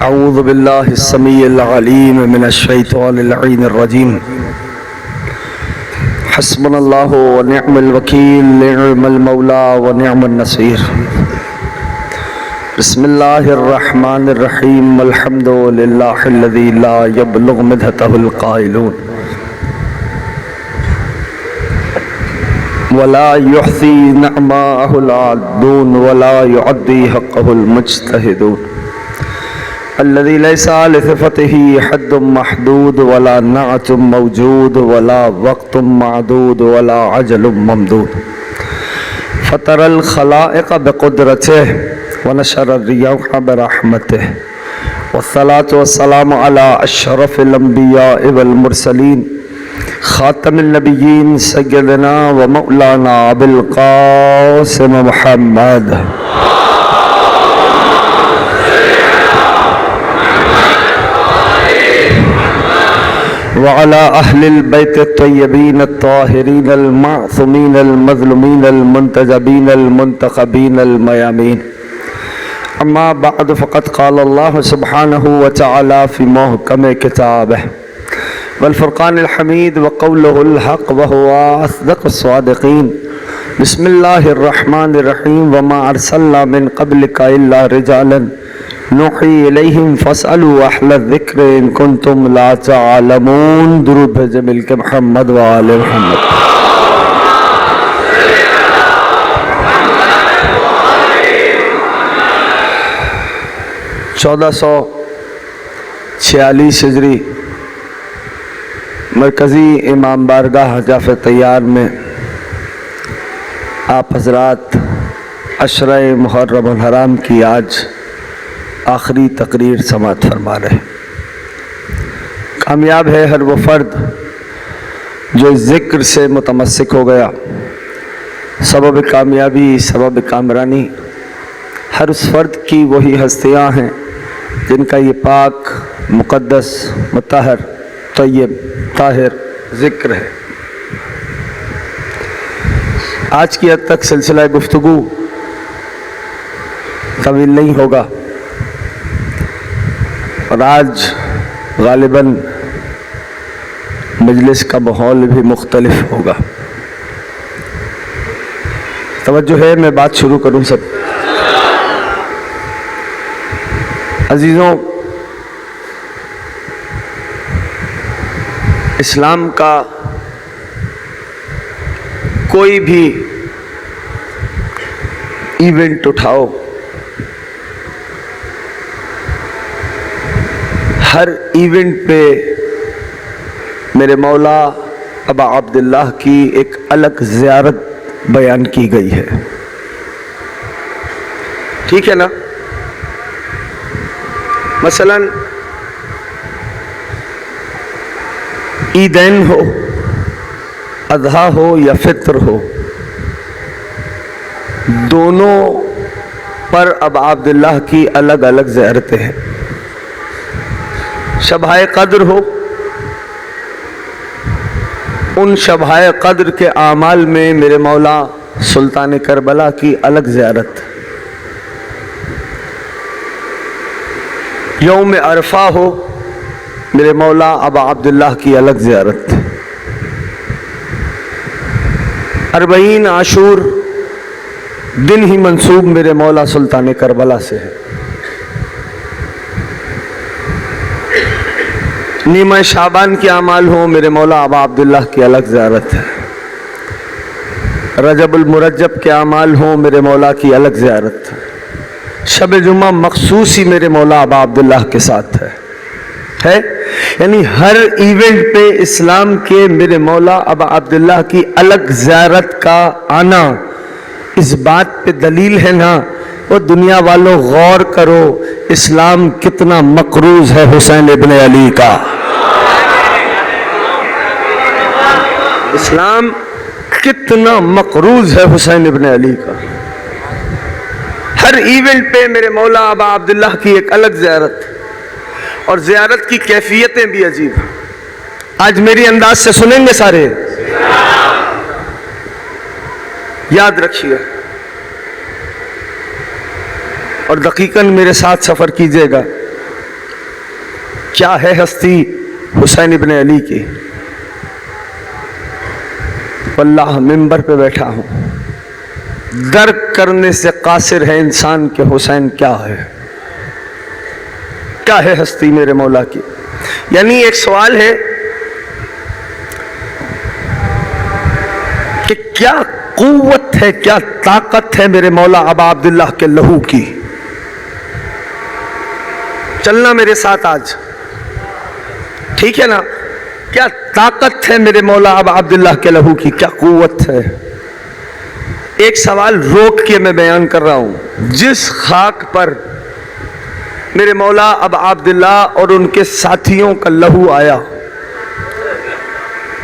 اعوذ باللہ السمیع العلیم من الشیطان اللعین الرجیم حسبنا اللہ ونعم الوکیل نعم المولا ونعم النصیر بسم اللہ الرحمن الرحیم الحمد للہ الذی لا یبلغ مدحتہ القائلون ولا يحصي نعماءه العادون ولا يعدي حقه المجتهدون الذي ليس لصفته حد محدود ولا نعت موجود ولا وقت معدود ولا عجل ممدود فطر الخلائق بقدرته ونشر الرياح برحمته والصلاة والسلام على أشرف الأنبياء والمرسلين خاتم النبیین سیدنا و مولانا بالقاسم محمد وعلى أهل البيت الطيبين الطاهرين المعصومين المظلومين المنتجبين المنتخبين الميامين أما بعد فقد قال الله سبحانه وتعالى في محكم كتابه والفرقان الحمید وقوله الحق وهو أصدق الصادقين بسم الله الرحمن الرحیم وما ارسلنا من قبلك الا رجالا نوحی الیہم فاسألوا اہل الذکر ان کنتم لا تعلمون درود بھیجے مل کے محمد وآل محمد۔ 1446 ہجری مرکزی امام بارگاہ جعفر طیار میں آپ حضرات عشرہ محرم الحرام کی آج آخری تقریر سماعت فرما رہے ہیں۔ کامیاب ہے ہر وہ فرد جو ذکر سے متمسک ہو گیا۔ سبب کامیابی، سبب کامرانی ہر اس فرد کی وہی ہستیاں ہیں جن کا یہ پاک، مقدس، مطہر، طیب، طاہر ذکر ہے۔ آج کی حد تک سلسلہ گفتگو طویل نہیں ہوگا اور آج غالباً مجلس کا ماحول بھی مختلف ہوگا۔ توجہ ہے، میں بات شروع کروں سب۔ عزیزوں، اسلام کا کوئی بھی ایونٹ اٹھاؤ، ہر ایونٹ پہ میرے مولا ابا عبداللہ کی ایک الگ زیارت بیان کی گئی ہے۔ ٹھیک ہے نا؟ مثلاً عیدین ہو، اضحیٰ ہو یا فطر ہو، دونوں پر ابا عبداللہ کی الگ الگ زیارتیں ہیں۔ شبۂ قدر ہو، ان شبۂ قدر کے اعمال میں میرے مولا سلطان کربلا کی الگ زیارت۔ یوم عرفہ ہو، میرے مولا ابا عبداللہ کی الگ زیارت۔ 40 عاشور دن ہی منسوب میرے مولا سلطان کربلا سے ہے۔ نیمہ شعبان کے اعمال ہوں، میرے مولا ابا عبداللہ کی الگ زیارت ہے۔ رجب المرجب کے اعمال ہوں، میرے مولا کی الگ زیارت ہے۔ شب جمعہ مخصوص ہی میرے مولا ابا عبداللہ کے ساتھ ہے۔ یعنی ہر ایونٹ پہ اسلام کے میرے مولا ابا عبداللہ کی الگ زیارت کا آنا اس بات پہ دلیل ہے نا۔ وہ دنیا والوں غور کرو، اسلام کتنا مقروض ہے حسین ابن علی کا۔ اسلام کتنا مقروض ہے حسین ابن علی کا۔ ہر ایونٹ پہ میرے مولا ابا عبداللہ کی ایک الگ زیارت، اور زیارت کی کیفیتیں بھی عجیب ہیں۔ آج میری انداز سے سنیں گے سارے، یاد رکھیے اور دقیقاً میرے ساتھ سفر کیجئے گا۔ کیا ہے ہستی حسین ابن علی کی؟ واللہ ممبر پہ بیٹھا ہوں، درک کرنے سے قاصر ہے انسان کہ حسین کیا ہے، کیا ہے ہستی میرے مولا کی۔ یعنی ایک سوال ہے کہ کیا قوت ہے، کیا طاقت ہے میرے مولا ابا عبداللہ کے لہو کی؟ چلنا میرے ساتھ آج، ٹھیک ہے نا؟ کیا طاقت ہے میرے مولا ابا عبداللہ کے لہو کی، کیا قوت ہے؟ ایک سوال روک کے میں بیان کر رہا ہوں، جس خاک پر میرے مولا ابا عبداللہ اور ان کے ساتھیوں کا لہو آیا،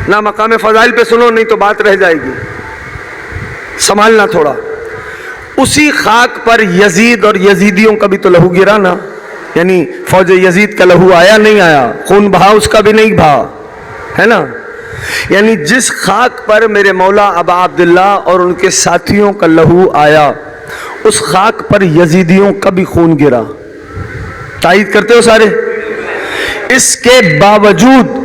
نہ مقام فضائل پہ سنو نہیں تو بات رہ جائے گی، سنبھالنا تھوڑا، اسی خاک پر یزید اور یزیدیوں کا بھی تو لہو گرا نا، یعنی فوج یزید کا لہو آیا نہیں آیا، خون بہا اس کا بھی نہیں بہا، ہے نا؟ یعنی جس خاک پر میرے مولا ابا عبداللہ اور ان کے ساتھیوں کا لہو آیا، اس خاک پر یزیدیوں کا بھی خون گرا، تائید کرتے ہو سارے؟ اس کے باوجود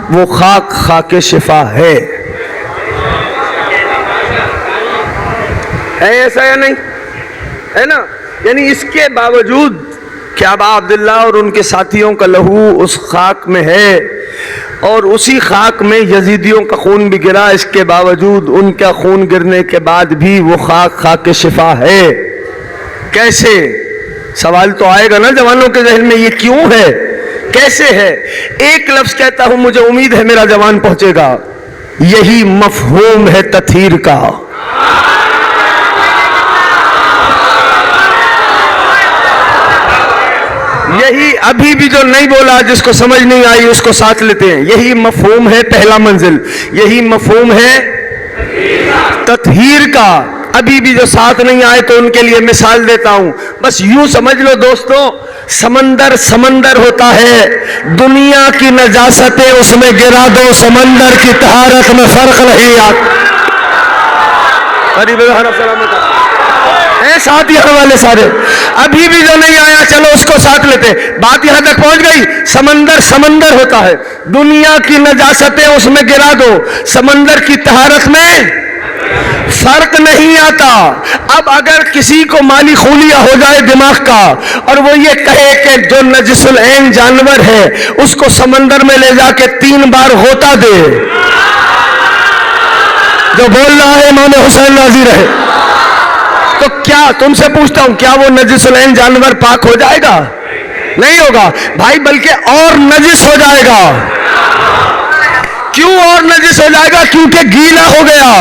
وہ خاک خاک شفا ہے ایسا یا نہیں ہے نا؟ یعنی اس کے باوجود کہ ابا عبداللہ اور ان کے ساتھیوں کا لہو اس خاک میں ہے اور اسی خاک میں یزیدیوں کا خون بھی گرا، اس کے باوجود ان کا خون گرنے کے بعد بھی وہ خاک خاک شفا ہے۔ کیسے؟ سوال تو آئے گا نا جوانوں کے ذہن میں، یہ کیوں ہے، کیسے ہے؟ ایک لفظ کہتا ہوں، مجھے امید ہے میرا جوان پہنچے گا، یہی مفہوم ہے تطہیر کا۔ یہی ابھی بھی جو نہیں بولا، جس کو سمجھ نہیں آئی اس کو ساتھ لیتے ہیں، یہی مفہوم ہے پہلا منزل، یہی مفہوم ہے تطہیر کا۔ ابھی بھی جو ساتھ نہیں آئے تو ان کے لیے مثال دیتا ہوں، بس یوں سمجھ لو دوستو، سمندر سمندر ہوتا ہے، دنیا کی نجاستیں اس میں گرا دو، سمندر کی طہارت میں فرق نہیں آتا۔ ساتھ یہاں والے سارے، ابھی بھی جو نہیں آیا چلو اس کو ساتھ لیتے، بات یہاں تک پہنچ گئی۔ سمندر سمندر ہوتا ہے، دنیا کی نجاستیں اس میں گرا دو، سمندر کی طہارت میں فرق نہیں آتا۔ اب اگر کسی کو مالی خولیا ہو جائے دماغ کا اور وہ یہ کہے کہ جو نجس العین جانور ہے اس کو سمندر میں لے جا کے 3 بار غوطہ دے، جو بول رہا ہے امام حسین راضی رہے، تو کیا تم سے پوچھتا ہوں، کیا وہ نجس العین جانور پاک ہو جائے گا؟ نہیں ہوگا بھائی، بلکہ اور نجس ہو جائے گا۔ کیوں اور نجس ہو جائے گا؟ کیونکہ گیلا ہو گیا۔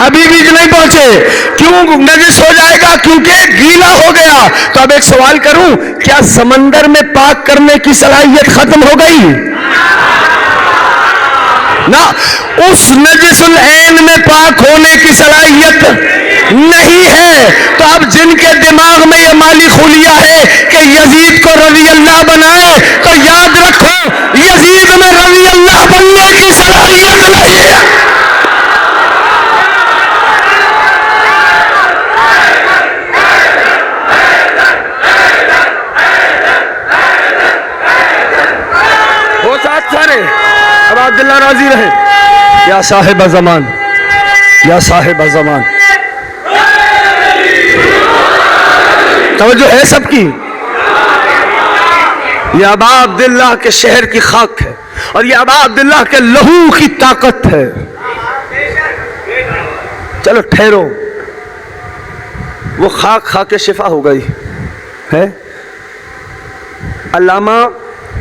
ابھی بھی نہیں پہنچے، کیوں نجس ہو جائے گا؟ کیونکہ گیلا ہو گیا۔ تو اب ایک سوال کروں، کیا سمندر میں پاک کرنے کی صلاحیت ختم ہو گئی؟ نہ، اس نجس العین میں پاک ہونے کی صلاحیت نہیں ہے۔ تو اب جن کے دماغ میں یہ مالی خولیا ہے کہ یزید کو رضی اللہ بنائے، تو یاد رکھو یزید میں رضی اللہ بننے کی صلاحیت نہیں ہے۔ وہ ساتھ سارے اب عبداللہ راضی رہے۔ یا صاحب زمان، یا صاحب زمان، توجہ ہے سب کی؟ یہ ابا عبداللہ کے شہر کی خاک ہے اور یہ ابا عبداللہ کے لہو کی طاقت ہے۔ چلو ٹھہرو، وہ خاک خاک شفا ہو گئی ہے۔ علامہ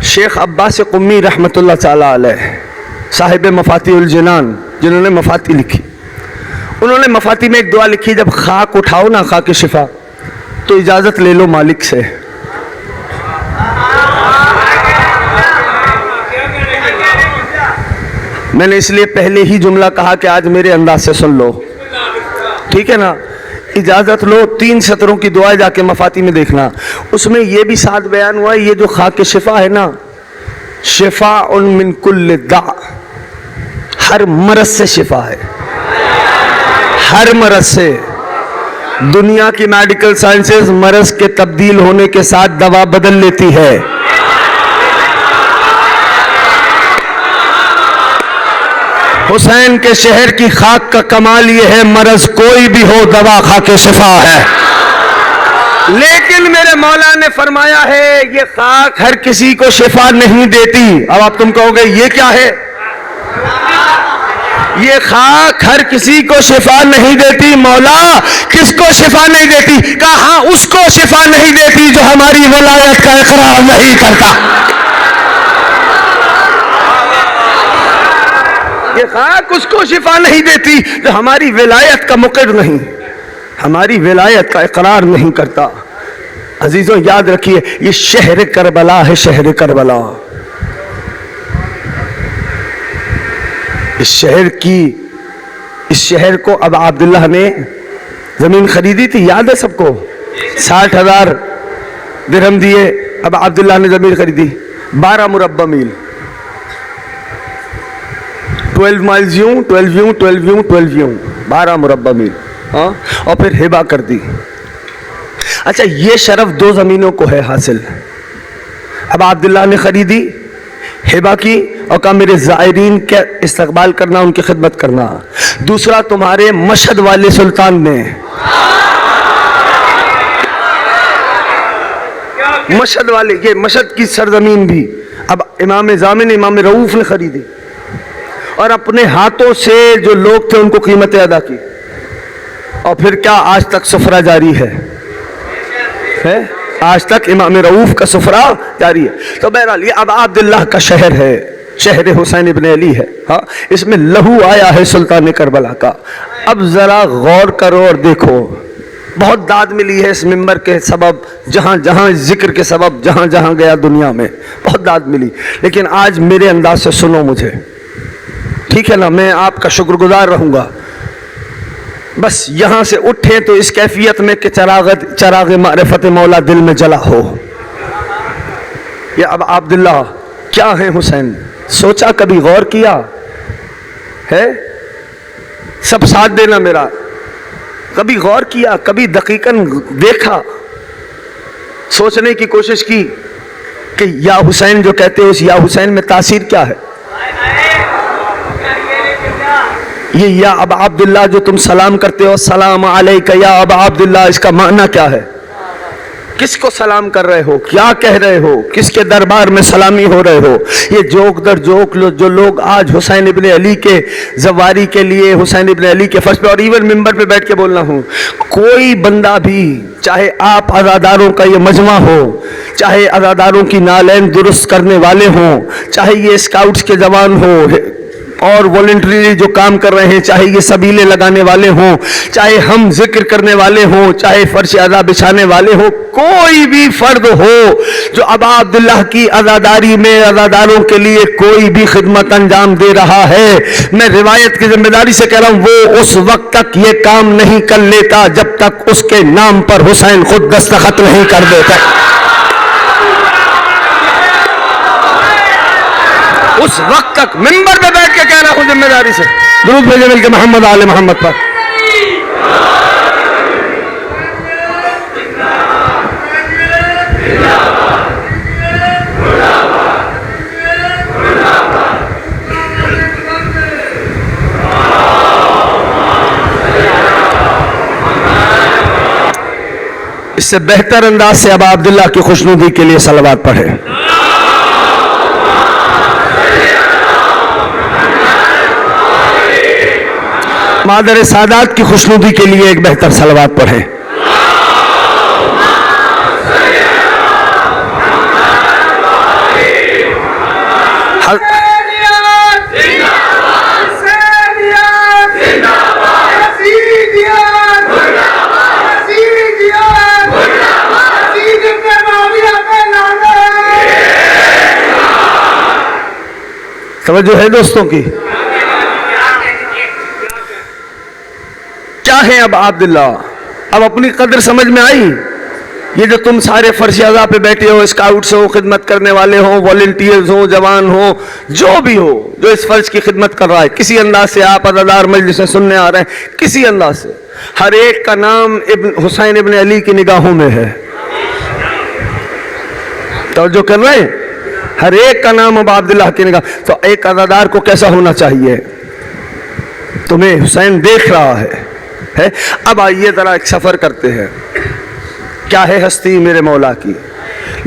شیخ عباس قمی رحمت اللہ تعالی علیہ، صاحب مفاتیح الجنان، جنہوں نے مفاتیح لکھی، انہوں نے مفاتیح میں ایک دعا لکھی، جب خاک اٹھاؤ نا خاک شفا تو اجازت لے لو مالک سے۔ میں نے اس لیے پہلے ہی جملہ کہا کہ آج میرے انداز سے سن لو، ٹھیک ہے نا؟ اجازت لو، 3 سطروں کی دعا جا کے مفاتیح میں دیکھنا، اس میں یہ بھی ساتھ بیان ہوا، یہ جو خاک شفا ہے نا، شفاء من کل داء، ہر مرض سے شفا ہے، ہر مرض سے۔ دنیا کی میڈیکل سائنسز مرض کے تبدیل ہونے کے ساتھ دوا بدل لیتی ہے. حسین کے شہر کی خاک کا کمال یہ ہے مرض کوئی بھی ہو دوا کھا کے شفا ہے. لیکن میرے مولا نے فرمایا ہے یہ خاک ہر کسی کو شفا نہیں دیتی. اب آپ تم کہو گے یہ کیا ہے؟ یہ خاک ہر کسی کو شفا نہیں دیتی. مولا کس کو شفا نہیں دیتی؟ کہا ہاں اس کو شفا نہیں دیتی جو ہماری ولایت کا اقرار نہیں کرتا. یہ خاک اس کو شفا نہیں دیتی جو ہماری ولایت کا مقر نہیں، ہماری ولایت کا اقرار نہیں کرتا. عزیزوں یاد رکھیے یہ شہر کربلا ہے، شہر کربلا. اس شہر کو اب عبداللہ نے زمین خریدی تھی، یاد ہے سب کو؟ 60,000 درہم دیے. اب عبداللہ نے زمین خریدی 12 مربع میل، 12 مائلز یوں 12 یوں 12 یوں 12 یوں 12 مربع میل. اور پھر ہبہ کر دی. اچھا یہ شرف 2 زمینوں کو ہے حاصل. اب عبداللہ نے خریدی، ہبہ کی، اور کہا میرے زائرین کے استقبال کرنا، ان کی خدمت کرنا. دوسرا تمہارے مشہد والے سلطان نے، مشہد والے، یہ مشہد کی سرزمین بھی اب امام ضامن امام رؤوف نے خریدی اور اپنے ہاتھوں سے جو لوگ تھے ان کو قیمتیں ادا کی. اور پھر کیا آج تک سفرہ جاری ہے، آج تک امام رؤوف کا سفرہ جاری ہے. تو بہرحال یہ اب عبداللہ کا شہر ہے، شہر حسین ابن علی ہے. ہاں اس میں لہو آیا ہے سلطان کربلا کا. اب ذرا غور کرو اور دیکھو، بہت داد ملی ہے اس ممبر کے سبب، جہاں جہاں ذکر کے سبب جہاں جہاں گیا دنیا میں بہت داد ملی. لیکن آج میرے انداز سے سنو مجھے، ٹھیک ہے نا؟ میں آپ کا شکر گزار رہوں گا. بس یہاں سے اٹھیں تو اس کیفیت میں کہ چراغ معرفت مولا دل میں جلا ہو. یہ اب عبداللہ کیا ہے حسین؟ سوچا کبھی؟ غور کیا ہے؟ سب ساتھ دینا میرا. کبھی غور کیا؟ کبھی دقیقاً دیکھا؟ سوچنے کی کوشش کی کہ یا حسین جو کہتے ہو اس یا حسین میں تاثیر کیا ہے؟ یہ یا ابا عبداللہ جو تم سلام کرتے ہو، السلام علیکہ یا ابا عبداللہ، اس کا معنی کیا ہے؟ کس کو سلام کر رہے ہو؟ کیا کہہ رہے ہو؟ کس کے دربار میں سلامی ہو رہے ہو؟ یہ جوک در جوک جو لوگ آج حسین ابن علی کے زواری کے لیے، حسین ابن علی کے فرش پہ اور ایون ممبر پہ بیٹھ کے بولنا ہوں، کوئی بندہ بھی، چاہے آپ عزاداروں کا یہ مجمع ہو، چاہے عزاداروں کی نالین درست کرنے والے ہوں، چاہے یہ اسکاؤٹس کے جوان ہو اور والنٹری جو کام کر رہے ہیں، چاہے یہ سبیلے لگانے والے ہوں، چاہے ہم ذکر کرنے والے ہوں، چاہے فرش عزا بچھانے والے ہوں، کوئی بھی فرد ہو جو ابا عبداللہ کی عزاداری میں عزاداروں کے لیے کوئی بھی خدمت انجام دے رہا ہے، میں روایت کی ذمہ داری سے کہہ رہا ہوں وہ اس وقت تک یہ کام نہیں کر لیتا جب تک اس کے نام پر حسین خود دستخط نہیں کر دیتا. اس وقت تک ممبر پہ بیٹھ کے کہہ رہا ہوں ذمہ داری سے. درود بھیجے مل کے محمد آل محمد پر. اس سے بہتر انداز سے ابا عبداللہ کی خوشنودی کے لیے صلوات پڑھے. مادر سادات کی خوشنودی کے لیے ایک بہتر صلوات پڑھیں. توجہ ہے دوستوں کی؟ کیا ہے اب عبداللہ؟ اب اپنی قدر سمجھ میں آئی؟ یہ جو تم سارے فرش اعضاء پہ بیٹھے ہو، اسکاؤٹس ہو، خدمت کرنے والے ہوں، والنٹیئرز ہوں، جوان ہوں، جو بھی ہو جو اس فرش کی خدمت کر رہا ہے، کسی انداز سے آپ عزادار مجلس سے سننے آ رہے ہیں، کسی انداز سے، ہر ایک کا نام حسین ابن علی کی نگاہوں میں ہے. توجہ کر رہے ہیں؟ ہر ایک کا نام ابا عبداللہ کی نگاہ. تو ایک عزادار کو کیسا ہونا چاہیے؟ تمہیں حسین دیکھ رہا ہے. اب آئیے ذرا ایک سفر کرتے ہیں. کیا ہے ہستی میرے مولا کی؟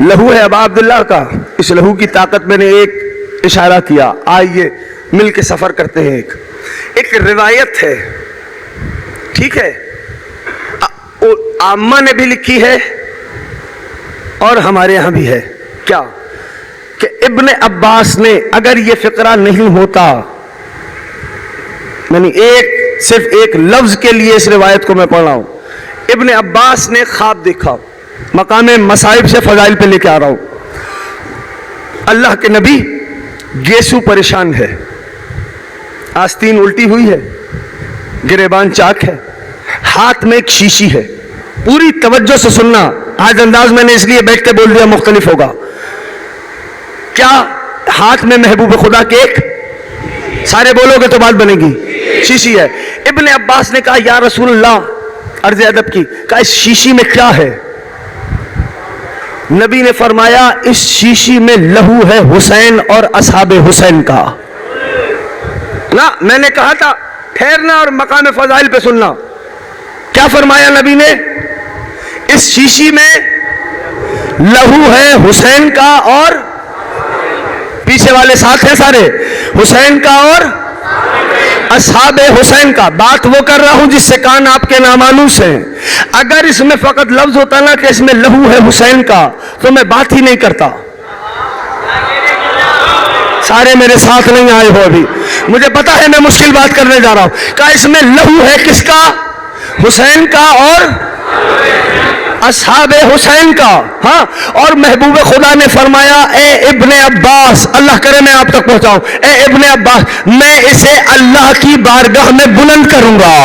لہو ہے ابا عبداللہ کا. اس لہو کی طاقت میں نے ایک اشارہ کیا. آئیے مل کے سفر کرتے ہیں. ایک روایت ہے، ٹھیک ہے، عامہ نے بھی لکھی ہے اور ہمارے یہاں بھی ہے. کیا کہ ابن عباس نے، اگر یہ فقرہ نہیں ہوتا، یعنی صرف ایک لفظ کے لیے اس روایت کو میں پڑھ رہا ہوں. ابن عباس نے خواب دیکھا، مقام مصائب سے فضائل پہ لے کے آ رہا ہوں. اللہ کے نبی گیسو پریشان ہے، آستین الٹی ہوئی ہے، گریبان چاک ہے، ہاتھ میں ایک شیشی ہے. پوری توجہ سے سننا، آج انداز میں نے اس لیے بیٹھ کے بول دیا مختلف ہوگا. کیا ہاتھ میں محبوب خدا کے ایک، سارے بولو گے تو بات بنے گی، شیشی ہے. ابن عباس نے کہا یا رسول اللہ، عرض ادب کی، کہا اس شیشی میں کیا ہے؟ نبی نے فرمایا اس شیشی میں لہو ہے حسین اور اصحاب حسین کا. نا میں نے کہا تھا ٹھہرنا اور مقام فضائل پہ سننا. کیا فرمایا نبی نے؟ اس شیشی میں لہو ہے حسین کا اور پیچھے والے ساتھ ہیں سارے، حسین کا اور اصحاب حسین کا. بات وہ کر رہا ہوں جس سے کان آپ کے نامانوس ہیں. اگر اس میں فقط لفظ ہوتا نا کہ اس میں لہو ہے حسین کا تو میں بات ہی نہیں کرتا. سارے میرے ساتھ نہیں آئے ہو ابھی، مجھے پتا ہے میں مشکل بات کرنے جا رہا ہوں. کہا اس میں لہو ہے کس کا؟ حسین کا اور اصحاب حسین کا. ہاں، اور محبوب خدا نے فرمایا اے ابن عباس، اللہ کرے میں آپ تک پہنچاؤں، اے ابن عباس میں اسے اللہ کی بارگاہ میں بلند کروں گا.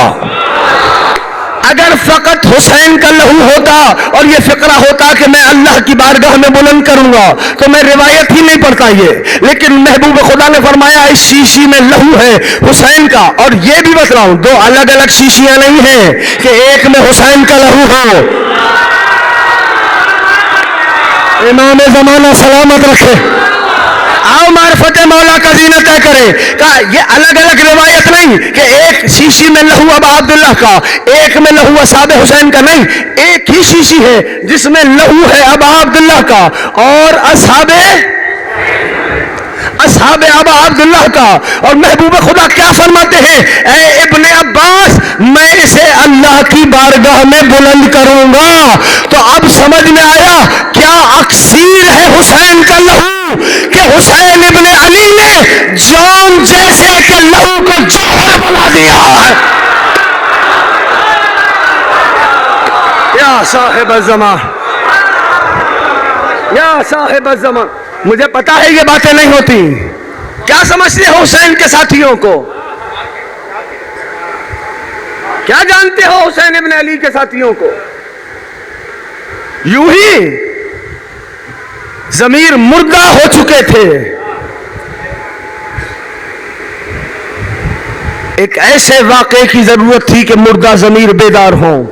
اگر فقط حسین کا لہو ہوتا اور یہ فقرہ ہوتا کہ میں اللہ کی بارگاہ میں بلند کروں گا تو میں روایت ہی نہیں پڑھتا یہ. لیکن محبوب خدا نے فرمایا اس شیشی میں لہو ہے حسین کا. اور یہ بھی بتا رہا ہوں دو الگ الگ شیشیاں نہیں ہیں کہ ایک میں حسین کا لہو ہو. امام زمانہ سلامت رکھے. آؤ معرفت مولا کا زینت طے کرے. کہا یہ الگ الگ روایت نہیں کہ ایک شیشی میں لہو ابا عبداللہ کا، ایک میں لہو اصحاب حسین کا. نہیں، ایک ہی شیشی ہے جس میں لہو ہے ابا عبداللہ کا اور اصحاب ابا عبداللہ کا. اور محبوب خدا کیا فرماتے ہیں؟ اے ابن عباس میں اسے اللہ کی بارگاہ میں بلند کروں گا. تو اب سمجھ میں آیا کیا اکسیر ہے حسین کا لہو کہ حسین ابن علی نے جون جیسے کہ لہو کو جوہر بنا دیا ہے. یا صاحب الزمان، یا صاحب الزمان، مجھے پتا ہے یہ باتیں نہیں ہوتی. کیا سمجھتے ہو حسین کے ساتھیوں کو؟ کیا جانتے ہو حسین ابن علی کے ساتھیوں کو؟ یوں ہی ضمیر مردہ ہو چکے تھے. ایک ایسے واقعے کی ضرورت تھی کہ مردہ ضمیر بیدار ہوں.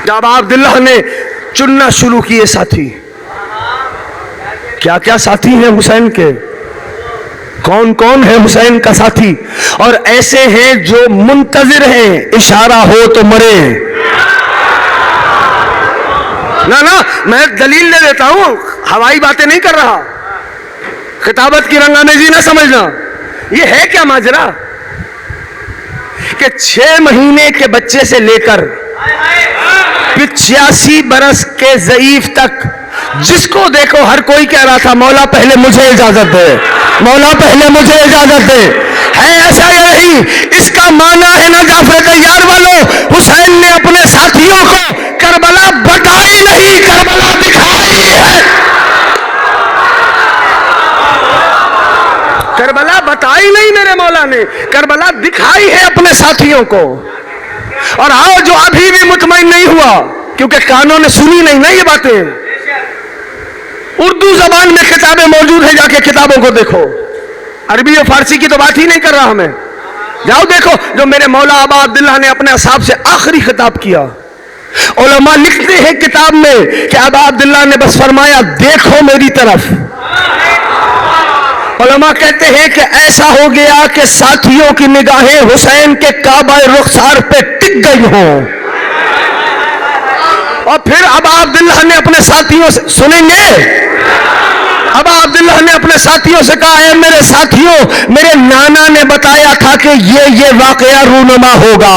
جب عبداللہ نے چننا شروع کیے ساتھی، کیا کیا ساتھی ہیں حسین کے، کون کون ہے حسین کا ساتھی، اور ایسے ہیں جو منتظر ہیں اشارہ ہو تو مرے. نا میں دلیل دے دیتا ہوں، ہوائی باتیں نہیں کر رہا، خطابت کی رنگامیزی نہ سمجھنا. یہ ہے کیا ماجرا کہ 6 مہینے کے بچے سے لے کر 85 برس کے ضعیف تک جس کو دیکھو ہر کوئی کہہ رہا تھا مولا پہلے مجھے اجازت دے، مولا پہلے مجھے اجازت دے. ہے ایسا یا نہیں؟ اس کا معنی ہے نا جعفر طیار والوں، حسین نے اپنے ساتھیوں کو کربلا بتائی نہیں، کربلا دکھائی ہے. کربلا بتائی نہیں میرے مولا نے، کربلا دکھائی ہے اپنے ساتھیوں کو. اور آؤ جو ابھی بھی مطمئن نہیں ہوا کیونکہ کانوں نے سنی نہیں نا یہ باتیں، اردو زبان میں کتابیں موجود ہیں، جا کے کتابوں کو دیکھو، عربی اور فارسی کی تو بات ہی نہیں کر رہا ہمیں، جاؤ دیکھو جو میرے مولا ابا عبداللہ نے اپنے اصحاب سے آخری خطاب کیا۔ علماء لکھتے ہیں کتاب میں کہ ابا عبداللہ نے بس فرمایا دیکھو میری طرف۔ علماء کہتے ہیں کہ ایسا ہو گیا کہ ساتھیوں کی نگاہیں حسین کے کعبہ رخسار پہ ٹک گئی ہوں، اور پھر ابا عبداللہ نے اپنے ساتھیوں سے، سنیں گے، ابا عبداللہ نے اپنے ساتھیوں سے کہا اے میرے ساتھیوں، میرے نانا نے بتایا تھا کہ یہ واقعہ رونما ہوگا،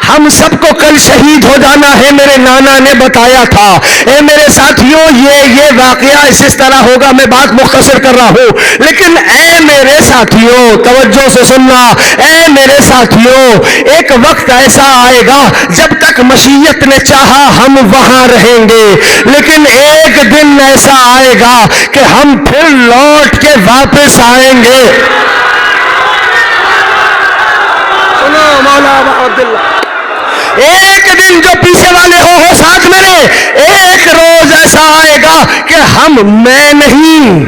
ہم سب کو کل شہید ہو جانا ہے، میرے نانا نے بتایا تھا، اے میرے ساتھیوں یہ واقعہ اس طرح ہوگا۔ میں بات مختصر کر رہا ہوں، لیکن اے میرے ساتھیوں توجہ سے سننا، اے میرے ساتھیوں ایک وقت ایسا آئے گا جب تک مشیت نے چاہا ہم وہاں رہیں گے، لیکن ایک دن ایسا آئے گا کہ ہم پھر لوٹ کے واپس آئیں گے۔ سنو مولا ابا عبداللہ، ایک دن جو پیچھے والے ہو ساتھ میرے، ایک روز ایسا آئے گا کہ میں نہیں،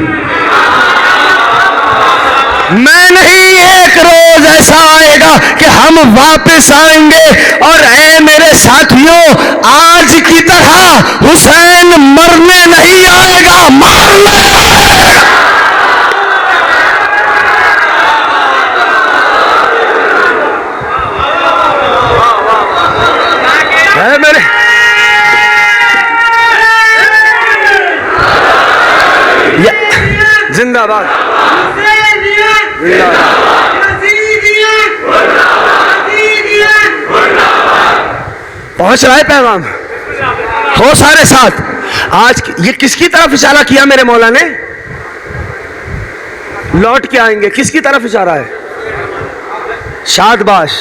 ایک روز ایسا آئے گا کہ ہم واپس آئیں گے، اور اے میرے ساتھیوں آج کی طرح حسین مرنے نہیں آئے گا، مارنے آئے گا۔ اے میرے زندہ باد، پہنچ رہا ہے پیغام، ہو سارے ساتھ۔ آج یہ کس کی طرف اشارہ کیا میرے مولا نے؟ لوٹ کے آئیں گے، کس کی طرف اشارہ ہے؟ شاد باش،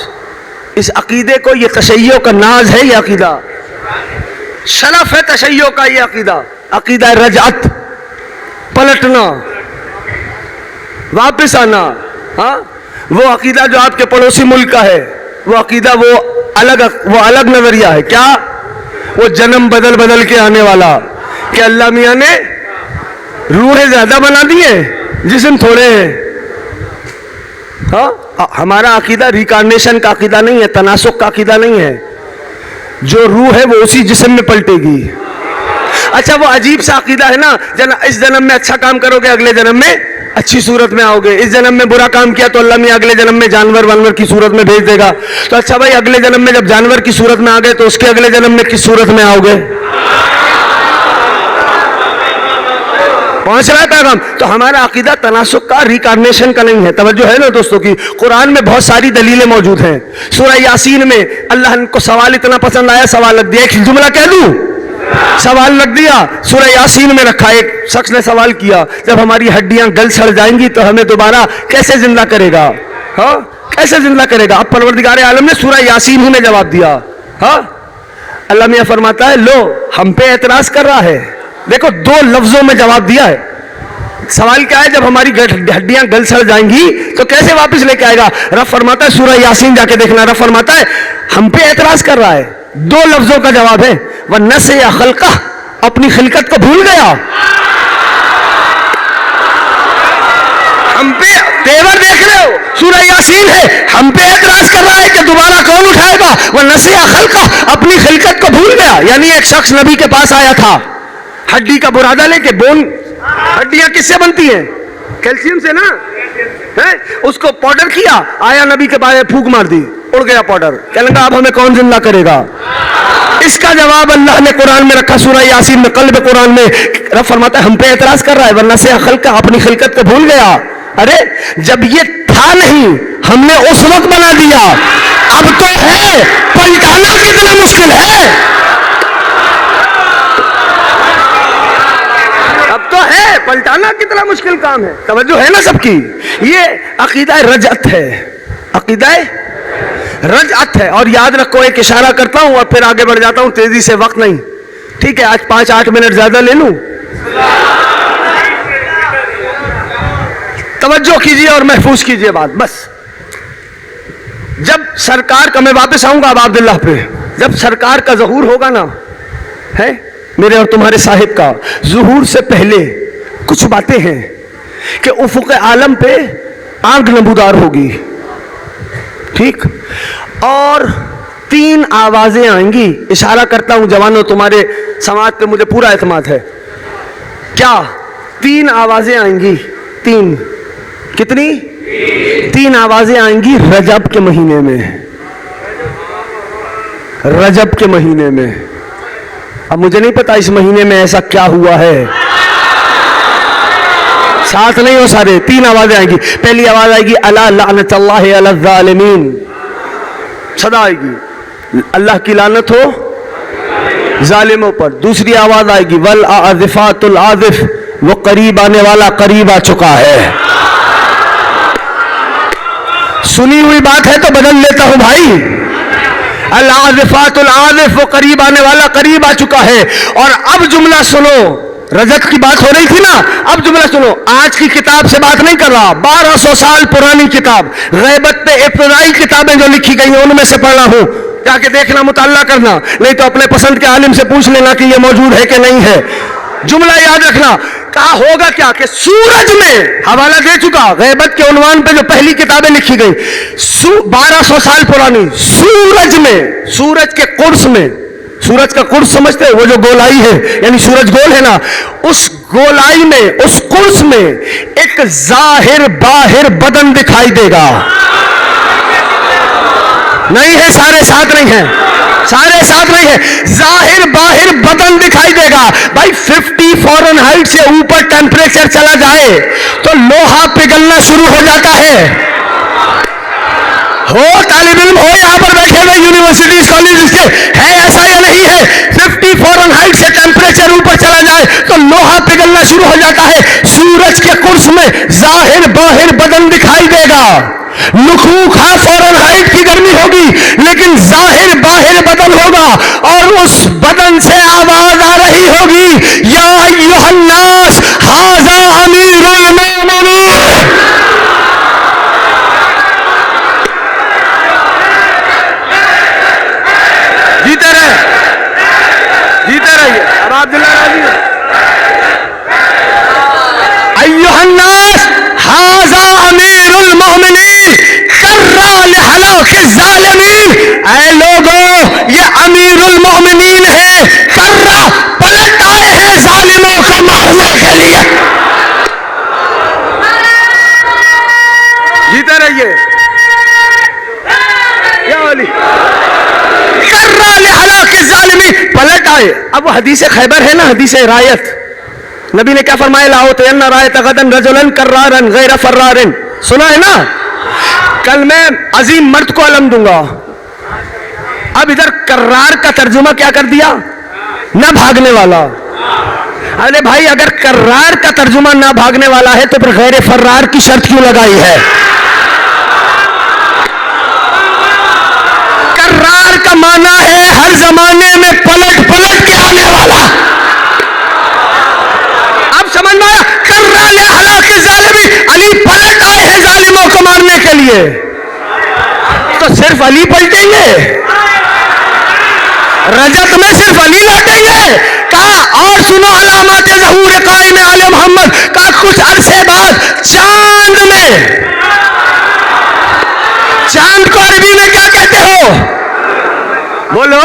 اس عقیدے کو، یہ تشیع کا ناز ہے، یہ عقیدہ شرف ہے تشیع کا، یہ عقیدہ رجعت، پلٹنا، واپس آنا۔ ہاں وہ عقیدہ جو آپ کے پڑوسی ملک کا ہے، وہ عقیدہ وہ الگ نظریہ ہے۔ کیا؟ وہ جنم بدل کے آنے والا، کہ اللہ میاں نے روحیں زیادہ بنا دی ہیں، جسم تھوڑے ہیں۔ ہاں ہمارا عقیدہ ریکارنیشن کا عقیدہ نہیں ہے، تناسخ کا عقیدہ نہیں ہے، جو روح ہے وہ اسی جسم میں پلٹے گی۔ اچھا وہ عجیب سا عقیدہ ہے نا، اس جنم میں اچھا کام کرو گے اگلے جنم میں اچھی صورت میں آؤ گے، اس جنم میں برا کام کیا تو اللہ میاں اگلے جنم میں جانور کی صورت میں بھیج دے گا۔ تو اچھا بھائی اگلے جنم میں جب جانور کی صورت میں آ گئے تو اس کے اگلے جنم میں کس صورت میں آؤ گے؟ پہنچ رہا ہے پیغام؟ تو ہمارا عقیدہ تناسخ کا، ریکارنیشن کا نہیں ہے۔ توجہ ہے نا دوستوں کی؟ قرآن میں بہت ساری دلیلیں موجود ہیں۔ سورہ یاسین میں اللہ کو سوال اتنا پسند آیا، سوال رکھ دیا، ایک جملہ کہہ دوں، سوال رکھ دیا، سورہ یاسین میں رکھا۔ ایک شخص نے سوال کیا جب ہماری ہڈیاں گل سڑ جائیں گی تو ہمیں دوبارہ کیسے زندہ کرے گا؟ ہاں کیسے زندہ کرے گا؟ اب پروردگار عالم نے سورہ یاسین ہی میں جواب دیا۔ ہاں اللہ میاں فرماتا ہے لو ہم پہ اعتراض کر رہا ہے، دیکھو دو لفظوں میں جواب دیا ہے۔ سوال کیا ہے؟ جب ہماری ہڈیاں گل سڑ جائیں گی تو کیسے واپس لے کے آئے گا؟ رب فرماتا ہے سورہ یاسین جا کے دیکھنا، رب فرماتا ہے ہم پہ اعتراض کر رہا ہے، دو لفظوں کا جواب ہے، وَنَسِیَ خَلْقَهُ، اپنی خلقت کو بھول گیا۔ ہم پہ تیور دیکھ رہے ہو، سورہ یاسین ہے، ہم پہ اعتراض کر رہا ہے کہ دوبارہ کون اٹھائے گا؟ وَنَسِیَ خَلْقَهُ، اپنی خلقت کو بھول گیا۔ یعنی ایک شخص نبی کے پاس آیا تھا ہڈی کا برادہ لے کے، بون، ہڈیاں کس سے بنتی ہیں؟ کیلشیم سے نا، اس کو پاؤڈر کیا، آیا نبی کے پاس، پھونک مار دی، اڑ گیا پاؤڈر، کہنے لگا اب ہمیں کون زندہ کرے گا؟ اس کا جواب اللہ نے قرآن میں رکھا، سورہ یاسین میں، قلب قرآن میں۔ رب فرماتا ہے ہم پہ اعتراض کر رہا ہے، ورنہ سے خلقہ، اپنی خلقت کو بھول گیا۔ ارے جب یہ تھا نہیں ہم نے اس وقت بنا دیا، اب تو ہے، پلٹانا کتنا مشکل ہے؟ اب تو ہے، پلٹانا کتنا مشکل کام ہے۔ توجہ ہے نا سب کی؟ یہ عقیدہ رجعت ہے، عقیدہ رجعت ہے۔ اور یاد رکھو، ایک اشارہ کرتا ہوں اور پھر آگے بڑھ جاتا ہوں تیزی سے، وقت نہیں، ٹھیک ہے؟ آج 5-8 منٹ زیادہ لے لوں، توجہ کیجئے اور محفوظ کیجئے بات۔ بس جب سرکار کا، میں واپس آؤں گا اب عبداللہ پہ، جب سرکار کا ظہور ہوگا نا، ہے میرے اور تمہارے صاحب کا ظہور سے پہلے کچھ باتیں ہیں کہ افق عالم پہ آگ نمودار ہوگی، ٹھیک، اور 3 آوازیں آئیں گی. اشارہ کرتا ہوں جوانوں، تمہارے سماعت پہ مجھے پورا اعتماد ہے. کیا 3 آوازیں آئیں گی؟ 3 کتنی؟ 3 آوازیں آئیں گی رجب کے مہینے میں. رجب کے مہینے میں. اب مجھے نہیں پتا اس مہینے میں ایسا کیا ہوا ہے. ساتھ نہیں ہو سارے. 3 آوازیں آئیں گی. پہلی آواز آئے گی الا لعنت اللہ علی الظالمین، صدا آئے گی اللہ کی لعنت ہو ظالموں پر. دوسری آواز آئے گی والعازفات العازف، وہ قریب آنے والا قریب آ چکا ہے. سنی ہوئی بات ہے تو بدل لیتا ہوں بھائی. العازفات العازف، وہ قریب آنے والا قریب آ چکا ہے. اور اب جملہ سنو، رجب کی بات ہو رہی تھی نا، اب جملہ سنو. آج کی کتاب سے بات نہیں کر رہا، 1200 سال پرانی کتاب، غیبت پہ ابتدائی کتابیں جو لکھی گئی ہیں ان میں سے پڑھ رہا ہوں. جا کے دیکھنا، مطالعہ کرنا، نہیں تو اپنے پسند کے عالم سے پوچھ لینا کہ یہ موجود ہے کہ نہیں ہے. جملہ یاد رکھنا. کہا ہوگا کیا کہ سورج میں، حوالہ دے چکا، غیبت کے عنوان پہ جو پہلی کتابیں لکھی گئی 1200 سال پرانی، سورج میں، سورج کے قرص میں، سورج کا قرص سمجھتے ہیں؟ وہ جو گولائی ہے، یعنی سورج گول ہے نا، اس گولائی میں، اس قرص میں ایک ظاہر باہر بدن دکھائی دے گا. نہیں ہے سارے ساتھ نہیں ہیں، سارے ساتھ نہیں ہیں. ظاہر باہر بدن دکھائی دے گا. بھائی 50 فارن ہائٹ سے اوپر ٹیمپریچر چلا جائے تو لوہا پگھلنا شروع ہو جاتا ہے. ہو طالب علم ہو یہاں پر بیٹھے ہوئے یونیورسٹیز کالجز کے، ہے ایسا یا نہیں ہے؟ 50 فارن ہائٹ سے ٹیمپریچر اوپر چلا جائے تو لوہا پگھلنا شروع ہو جاتا ہے. سورج کے قرص میں ظاہر باہر بدن دکھائی دے گا. لکھوک ہاں فارن ہائٹ کی گرمی ہوگی لیکن ظاہر باہر بدن ہوگا، اور اس بدن سے آواز آ رہی ہوگی یا ایھا الناس ھذا امیر المؤمنین. جیتے رہے، جیتے رہیے. اب عبداللہ راضی ہے. ایھا الناس ھذا امیر المؤمنین کرا لہلاک الظالمین. اے لوگوں، یہ امیر المؤمنین ہے، کرا پلٹ آئے ہیں ظالموں کو مارنے کے لیے. جیتے رہیے یا علی. کرا لہلاک الظالمین، پلٹ آئے. اب وہ حدیث خیبر ہے نا، حدیث رایت، نبی نے کیا فرمایا؟ لاؤتین رایت غدا رجلا کرارا غیر فرار. سنا ہے نا؟ کل میں عظیم مرد کو علم دوں گا. اب ادھر کرار کا ترجمہ کیا کر دیا؟ نہ بھاگنے والا. ارے بھائی اگر کرار کا ترجمہ نہ بھاگنے والا ہے تو پھر غیر فرار کی شرط کیوں لگائی ہے؟ کرار کا معنی ہے ہر زمانے میں پلٹ پلٹ کے آنے والا. اب سمجھ میں آیا؟ کرا لہلاک الظالمین، علی پلٹ آئے ہیں ظالموں کو مارنے کے لیے. تو صرف علی پلٹیں گے؟ رجب میں صرف علی لوٹیں گے؟ کہا اور سنو علامات ظہور قائم آل محمد. کہا کچھ عرصے بعد چاند میں، چاند کو عربی میں کیا کہتے ہو؟ بولو.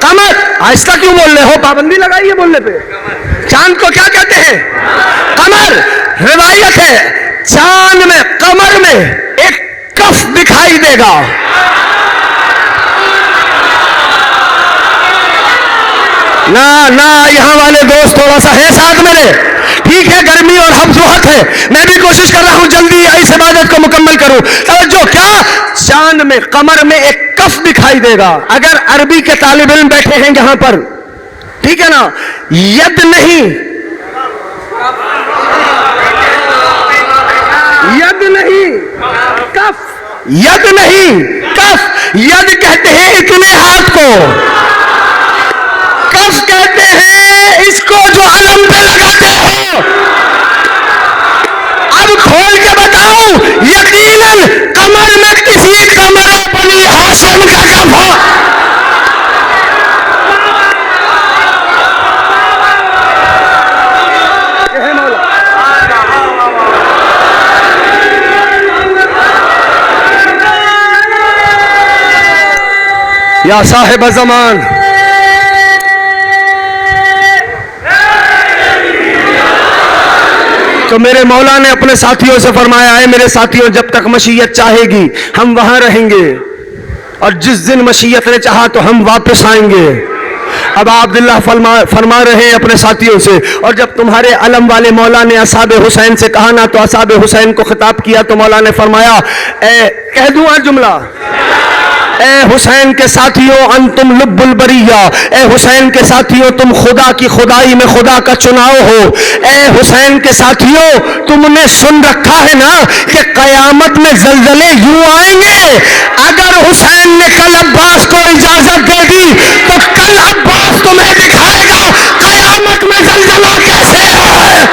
قمر. آہستہ کیوں بول رہے ہو؟ پابندی لگائیے بولنے پہ. چاند کو کیا کہتے ہیں؟ قمر. روایت ہے چاند میں، قمر میں ایک کف دکھائی دے گا. نہ یہاں والے دوست تھوڑا سا ہے ساتھ میرے. ٹھیک ہے گرمی اور حبس وقت ہے، میں بھی کوشش کر رہا ہوں جلدی اس عبادت کو مکمل کروں. توجہ. کیا؟ چاند میں، قمر میں ایک کف دکھائی دے گا. اگر عربی کے طالب علم بیٹھے ہیں یہاں پر، ٹھیک ہے نا، ید نہیں، ید نہیں، کف. ید نہیں، کف. ید کہتے ہیں اتنے ہاتھ کو، کف کہتے ہیں اس کو جو علم پہ لگاتے ہو. اب کھول کے بتاؤں، یقیناً قمر میں کسی کمرہ یا صاحب زمان. تو میرے مولا نے اپنے ساتھیوں سے فرمایا ہے میرے ساتھیوں جب تک مشیت چاہے گی ہم وہاں رہیں گے اور جس دن مشیت نے چاہا تو ہم واپس آئیں گے. اب عبداللہ فرما رہے ہیں اپنے ساتھیوں سے اور جب تمہارے علم والے مولا نے اصحاب حسین سے کہا نا تو اصحاب حسین کو خطاب کیا تو مولا نے فرمایا کہہ دوں جملہ اے حسین کے ساتھیوں انتم لب البریہ، اے حسین کے ساتھیوں تم خدا کی خدائی میں خدا کا چناؤ ہو. اے حسین کے ساتھیوں تم نے سن رکھا ہے نا کہ قیامت میں زلزلے یوں آئیں گے. اگر حسین نے کل عباس کو اجازت دے دی تو کل عباس تمہیں دکھائے گا قیامت میں زلزلہ کیسے ہے.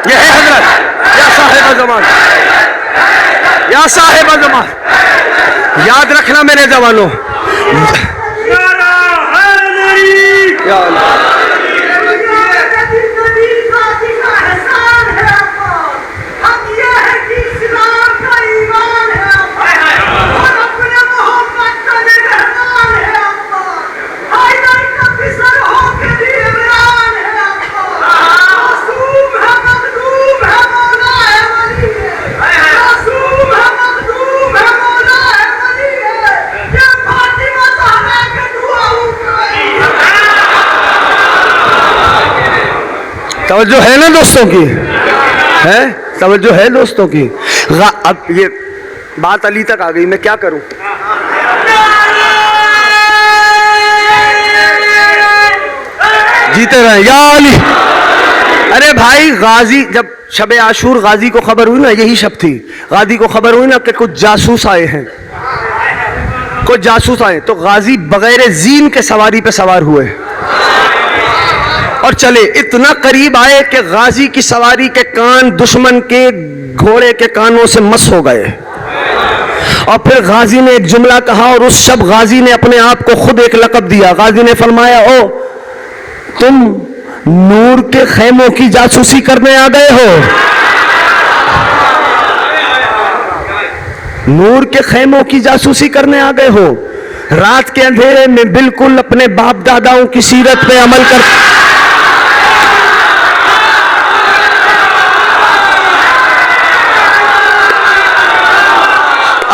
یہ ہے حضرت یا صاحب زمان، یا صاحب زمان. یاد رکھنا میرے جوانوں، یا اللہ توجہ ہے نا دوستوں کی، ہے توجہ ہے دوستوں کی. اب یہ بات علی تک آ گئی، میں کیا کروں. جیتے رہے یا علی. ارے بھائی غازی جب شب عاشور غازی کو خبر ہوئی نا، یہی شب تھی غازی کو خبر ہوئی نا کہ کچھ جاسوس آئے ہیں، کچھ جاسوس آئے تو غازی بغیر زین کے سواری پہ سوار ہوئے اور چلے. اتنا قریب آئے کہ غازی کی سواری کے کان دشمن کے گھوڑے کے کانوں سے مس ہو گئے. اور پھر غازی نے ایک جملہ کہا اور اس شب غازی نے اپنے آپ کو خود ایک لقب دیا. غازی نے فرمایا او تم نور کے خیموں کی جاسوسی کرنے آ گئے ہو. نور کے خیموں کی جاسوسی کرنے آ گئے ہو. رات کے اندھیرے میں بالکل اپنے باپ داداؤں کی سیرت پہ عمل کر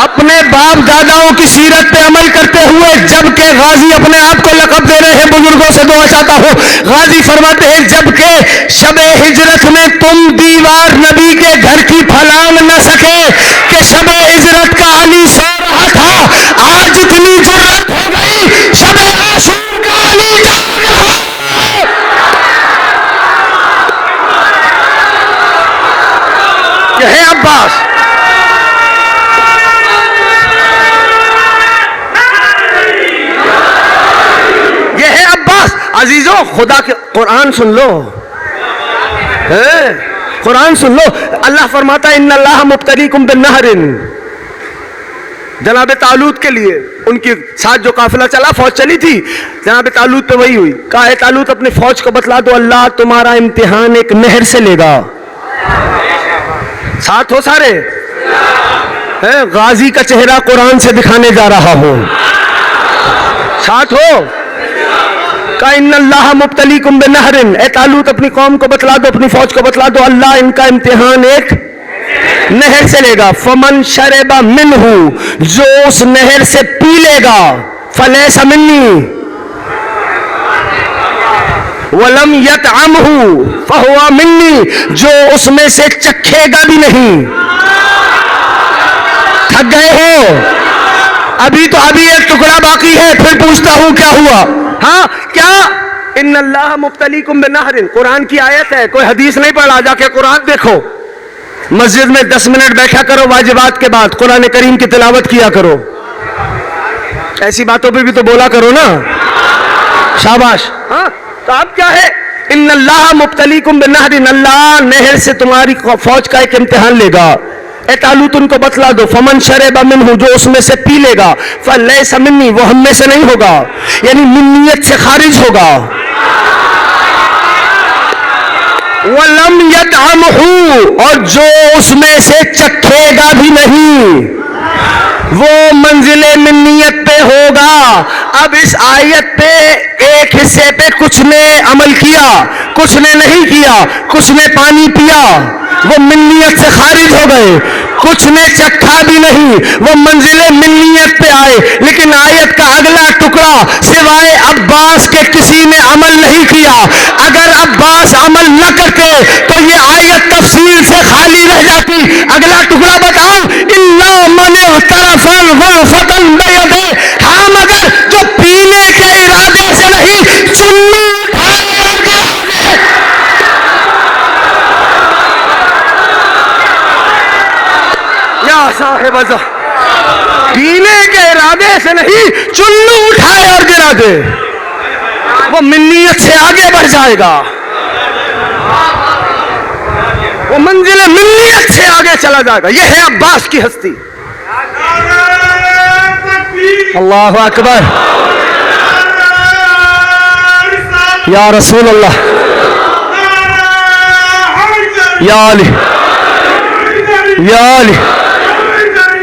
اپنے باپ داداؤں کی سیرت پہ عمل کرتے ہوئے جبکہ غازی اپنے آپ کو لقب دے رہے ہیں. بزرگوں سے دعا چاہتا ہوں. غازی فرماتے ہیں جبکہ شب ہجرت میں تم دیوار نبی کے گھر کی پھلانگ نہ سکے کہ شب ہجرت کا علی سو رہا تھا، آج اتنی جرأت ہو گئی شب عاشور کا علی جاگ رہا ہے. کہ ہے عباس عزیزوں. خدا کے قرآن سن لو، قرآن سن لو. اللہ فرماتا ہے ان اللہ مبتلیکم بالنہر. جناب طالوت کے لیے ان کے ساتھ جو قافلہ چلا، فوج چلی تھی، جناب طالوت پہ وہی ہوئی. کہا ہے طالوت اپنی فوج کو بتلا دو اللہ تمہارا امتحان ایک نہر سے لے گا. ساتھ ہو سارے. غازی کا چہرہ قرآن سے دکھانے جا رہا ہوں. ساتھ ہو. کہ ان اللہ مبتلیکم بنہر. اے طالوت اپنی قوم کو بتلا دو، اپنی فوج کو بتلا دو اللہ ان کا امتحان ایک نہر سے لے گا. فمن شرب منہ، جو اس نہر سے پی لے گا، فلیس منی ولم یطعمہ فہو منی، جو اس میں سے چکھے گا بھی نہیں. تھک گئے ہو؟ ابھی تو ابھی ایک ٹکڑا باقی ہے، پھر پوچھتا ہوں کیا ہوا. ہاں کیا ان اللہ مبتلیکم بنہر قرآن کی آیت ہے، کوئی حدیث نہیں پڑھا. جا کے قرآن دیکھو. مسجد میں 10 منٹ بیٹھا کرو واجبات کے بعد، قرآن کریم کی تلاوت کیا کرو. ایسی باتوں پہ بھی تو بولا کرو نا. شاباش. ہاں تو اب کیا ہے ان اللہ مبتلیکم بنہر، اللہ نہر سے تمہاری فوج کا ایک امتحان لے گا. اے طالوت ان کو بتلا دو فمن شرب منہ، جو اس میں سے پی لے گا، فلیس منی، وہ ہم میں سے نہیں ہوگا، یعنی منیت سے خارج ہوگا. وَلَمْ يَطْعَمْهُ، اور جو اس میں سے چکھے گا بھی نہیں وہ منزل منیت پہ ہوگا۔ اب اس آیت پہ ایک حصے پہ کچھ نے عمل کیا، کچھ نے نہیں کیا، کچھ نے پانی پیا وہ منیت سے خارج ہو گئے، کچھ نے چکھا بھی نہیں وہ منزل منیت پہ آئے۔ لیکن آیت کا اگلا ٹکڑا سوائے عباس کے کسی نے عمل نہیں کیا۔ اگر عباس عمل نہ کرتے تو یہ آیت تفسیر سے خالی رہ جاتی۔ اگلا ٹکڑا بتاؤ، الا من اغترف الغرفۃ بیدہ، ہاں مگر جو پینے کے ارادے سے نہیں، چنی صاحب پینے کے ارادے سے نہیں، چلو اٹھائے اور گرا دے، وہ منیت سے آگے بڑھ جائے گا، وہ منزل منیت سے آگے چلا جائے گا۔ یہ ہے عباس کی ہستی۔ اللہ اکبر، یا رسول اللہ، یا علی، یا علی،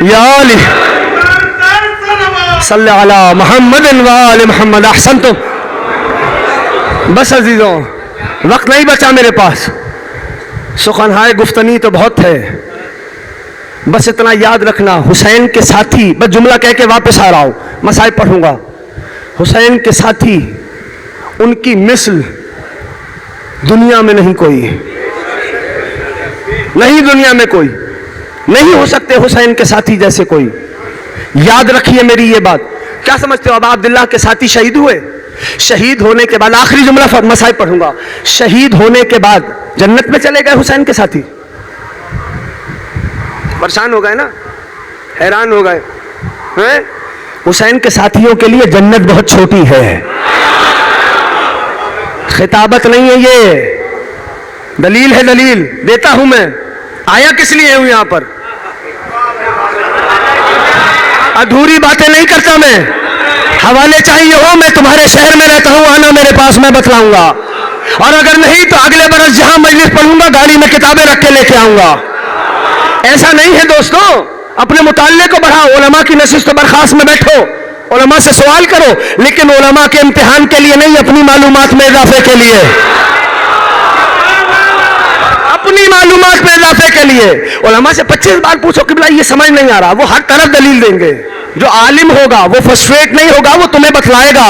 یا علی، صلی علی محمد و آل محمد۔ احسنتم۔ بس عزیزوں، وقت نہیں بچا میرے پاس، سخنہائے گفتنی تو بہت ہے، بس اتنا یاد رکھنا، حسین کے ساتھی، بس جملہ کہہ کے واپس آ رہا ہوں، مسائل پڑھوں گا۔ حسین کے ساتھی، ان کی مثل دنیا میں نہیں کوئی، نہیں دنیا میں کوئی نہیں ہو سکتے حسین کے ساتھی جیسے کوئی۔ یاد رکھیے میری یہ بات۔ کیا سمجھتے ہو ابا عبداللہ کے ساتھی شہید ہوئے؟ شہید ہونے کے بعد، آخری جملہ مسائل پڑھوں گا، شہید ہونے کے بعد جنت میں چلے گئے حسین کے ساتھی؟ پریشان ہو گئے نا، حیران ہو گئے۔ حسین کے ساتھیوں کے لیے جنت بہت چھوٹی ہے، خطابت نہیں ہے، یہ دلیل ہے، دلیل دیتا ہوں میں۔ آیا کس لیے ہوں یہاں پر؟ ادھوری باتیں نہیں کرتا میں، حوالے چاہیے ہو، میں تمہارے شہر میں رہتا ہوں، آنا میرے پاس، میں بتلاؤں گا، اور اگر نہیں تو اگلے برس جہاں مجلس پڑھوں گا گاڑی میں کتابیں رکھ کے لے کے آؤں گا۔ ایسا نہیں ہے دوستو، اپنے مطالعے کو بڑھاؤ، علماء کی نشست و برخاست میں بیٹھو، علماء سے سوال کرو، لیکن علماء کے امتحان کے لیے نہیں، اپنی معلومات میں اضافے کے لیے، اپنی معلومات میں اضافے کے لیے۔ علماء سے 25 بار پوچھو کہ بھائی یہ سمجھ نہیں آ رہا، وہ ہر طرف دلیل دیں گے۔ جو عالم ہوگا وہ فرسٹریٹ نہیں ہوگا، وہ تمہیں بتلائے گا،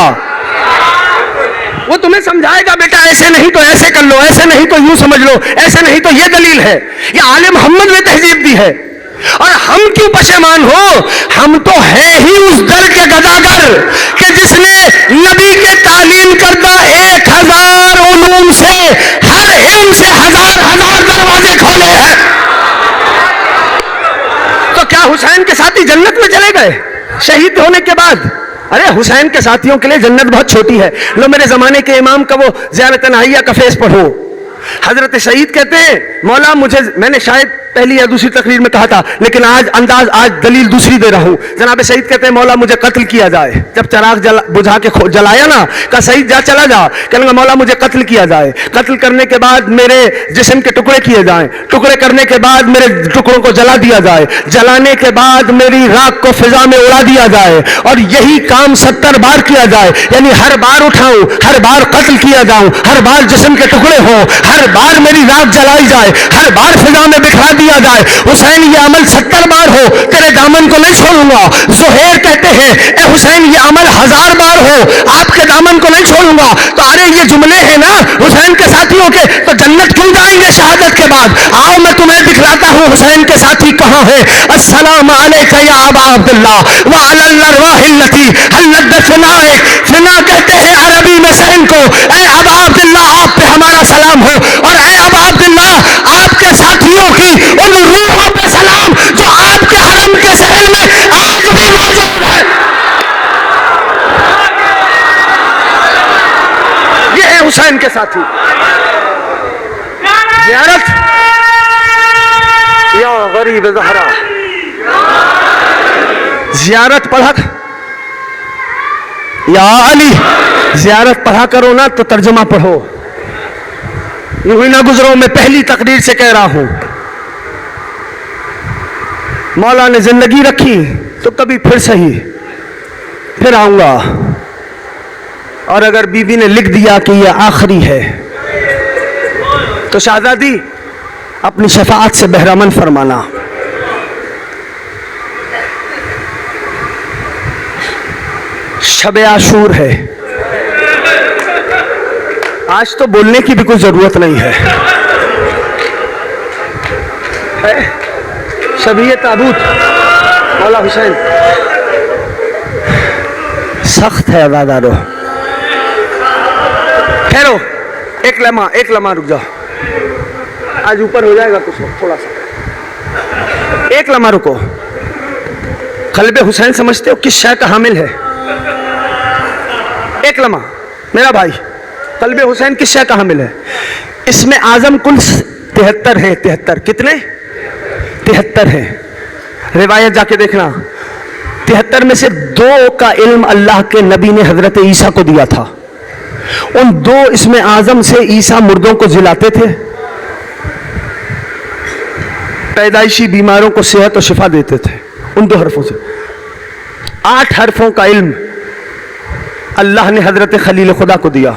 وہ تمہیں سمجھائے گا، بیٹا ایسے نہیں تو ایسے کر لو، ایسے نہیں تو یوں سمجھ لو، ایسے نہیں تو یہ دلیل ہے۔ یہ عالم محمد نے تہذیب دی ہے۔ اور ہم کیوں پشیمان ہو؟ ہم تو ہے ہی اس در کے گداگر کہ جس نے نبی کے تعلیم کردہ 1000 علوم سے ہر علم سے ہزار دروازے کھولے ہیں۔ تو کیا حسین کے ساتھی جنت میں چلے گئے شہید ہونے کے بعد؟ ارے حسین کے ساتھیوں کے لیے جنت بہت چھوٹی ہے۔ لو میرے زمانے کے امام کا وہ زیارت نہائیہ کا فیض پڑھو۔ حضرت سعید کہتے ہیں مولا مجھے، میں نے شاید پہلی یا دوسری تقریر میں کہا تھا لیکن آج دلیل دوسری دے رہا ہوں۔ جناب سعید کہتے ہیں مولا مجھے قتل کیا جائے۔ جب چراغ بجھا کے جلایا نا، کہا سعید جا چلا جا، کہنے گا مولا مجھے قتل کیا جائے، قتل کرنے کے بعد میرے جسم کے ٹکڑے کیے جائیں، ٹکڑے کرنے کے بعد میرے ٹکڑوں کو جلا دیا جائے، جلانے کے بعد میری راکھ کو فضا میں اڑا دیا جائے، اور یہی کام 70 بار کیا جائے، یعنی ہر بار اٹھاؤں، ہر بار قتل کیا جاؤں، ہر بار جسم کے ٹکڑے ہوں، ہر بار میری راکھ جلائی جائے، ہر بار فضا میں بکھرا دیا جائے۔ حسین یہ عمل 70 بار ہو، تیرے دامن کو نہیں چھوڑوں گا۔ زہیر کہتے ہیں اے حسین یہ عمل 1000 بار ہو، آپ کے دامن کو نہیں چھوڑوں گا۔ تو ارے یہ جملے ہیں نا حسین کے ساتھیوں کے، تو جنت کیوں جائیں گے شہادت کے بعد؟ آؤ میں تمہیں دکھلاتا ہوں حسین کے ساتھی کہاں ہے۔ السلام علیک یا ابا عبداللہ وعلی الارواح التي حلت بفنائک۔ فنا کہتے ہیں عربی میں صحن کو، اے ابا عبداللہ آپ پہ ہمارا سلام ہو، اور اے ابا عبداللہ آپ کے ساتھیوں کی ان روحوں پہ سلام جو آپ کے حرم کے صحن میں آج بھی موجود ہے۔ یہ ہے حسین کے ساتھی۔ زیارت یا غریب زہرا، زیارت پڑھا، یا علی زیارت پڑھا کرو نا تو ترجمہ پڑھو۔ یوں ہی نہ گزرو، میں پہلی تقریر سے کہہ رہا ہوں، مولا نے زندگی رکھی تو کبھی پھر صحیح پھر آؤں گا، اور اگر بیوی نے لکھ دیا کہ یہ آخری ہے تو شہزادی اپنی شفاعت سے بہرامند فرمانا۔ شب عاشور ہے، آج تو بولنے کی بھی کوئی ضرورت نہیں ہے۔ شبیہ تابوت مولا حسین سخت ہے عزادارو۔ ٹھہرو، ایک لمحہ رک جاؤ، آج اوپر ہو جائے گا کچھ تھوڑا سا، ایک لمحہ رکو۔ قلب حسین سمجھتے ہو کس شے کا حامل ہے؟ ایک لمحہ میرا بھائی، قلب حسین کس شے کا حامل ہے؟ اس میں اعظم کل 73 ہیں۔ 73 کتنے؟ 73 ہیں۔ روایت جا کے دیکھنا، 73 میں سے 2 کا علم اللہ کے نبی نے حضرت عیسیٰ کو دیا تھا۔ ان 2 اسم اعظم سے عیسیٰ مردوں کو جلاتے تھے، پیدائشی بیماروں کو صحت و شفا دیتے تھے، ان 2 حرفوں سے۔ 8 حرفوں کا علم اللہ نے حضرت خلیل خدا کو دیا۔